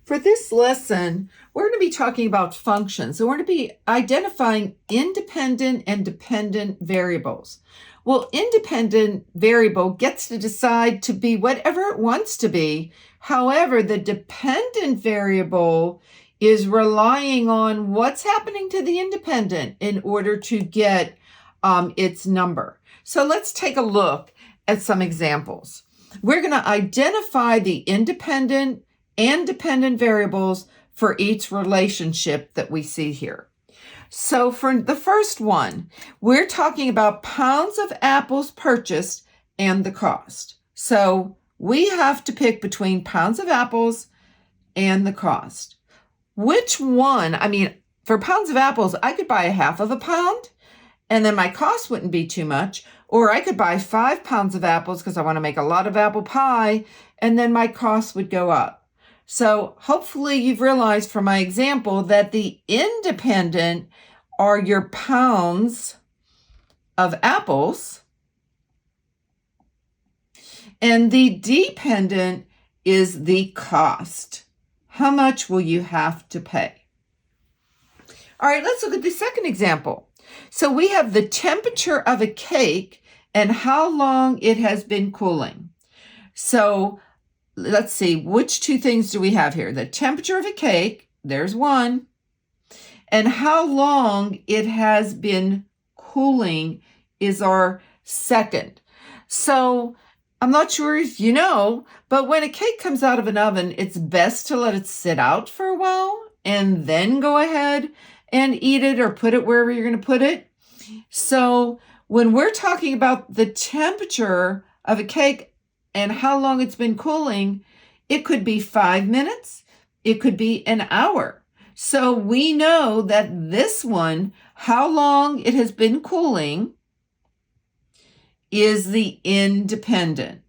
For this lesson, we're going to be talking about functions. So we're going to be identifying independent and dependent variables. Well, independent variable gets to decide to be whatever it wants to be. However, the dependent variable is relying on what's happening to the independent in order to get its number. So let's take a look at some examples. We're going to identify the independent and dependent variables for each relationship that we see here. So for the first one, we're talking about pounds of apples purchased and the cost. So we have to pick between pounds of apples and the cost. Which one? For pounds of apples, I could buy a half of a pound and then my cost wouldn't be too much. Or I could buy 5 pounds of apples because I want to make a lot of apple pie and then my cost would go up. So hopefully you've realized from my example that the independent are your pounds of apples and the dependent is the cost. How much will you have to pay? All right, let's look at the second example. So we have the temperature of a cake and how long it has been cooling. So let's see, which two things do we have here? The temperature of a cake, there's one, and how long it has been cooling is our second. So I'm not sure if you know, but when a cake comes out of an oven, it's best to let it sit out for a while and then go ahead and eat it or put it wherever you're going to put it. So when we're talking about the temperature of a cake and how long it's been cooling, it could be 5 minutes, it could be an hour. So we know that this one, how long it has been cooling, is the independent.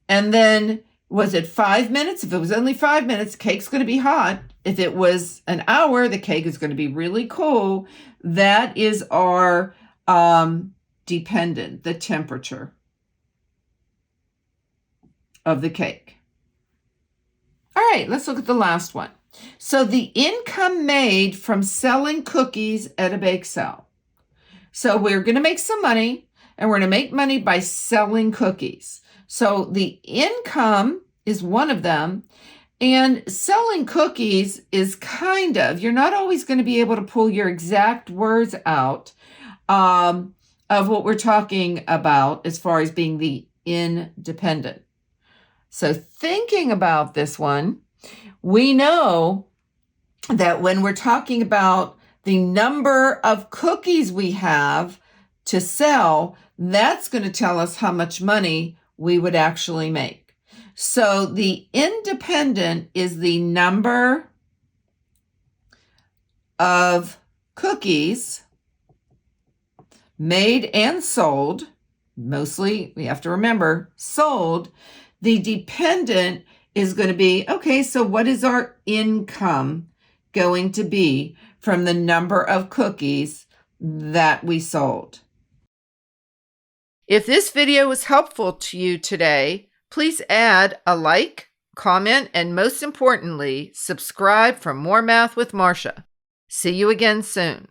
And then, was it 5 minutes? If it was only 5 minutes, cake's going to be hot. If it was an hour, the cake is going to be really cool. That is our dependent, the temperature of the cake. All right, let's look at the last one. So the income made from selling cookies at a bake sale. So we're going to make some money, and we're going to make money by selling cookies. So the income is one of them. And selling cookies is you're not always going to be able to pull your exact words out of what we're talking about as far as being the independent. So thinking about this one, we know that when we're talking about the number of cookies we have to sell, that's going to tell us how much money we would actually make. So the independent is the number of cookies made and sold. Mostly, we have to remember, sold. The dependent is going to be, okay, so what is our income going to be from the number of cookies that we sold? If this video was helpful to you today, please add a like, comment, and most importantly, subscribe for more Math with Marcia. See you again soon.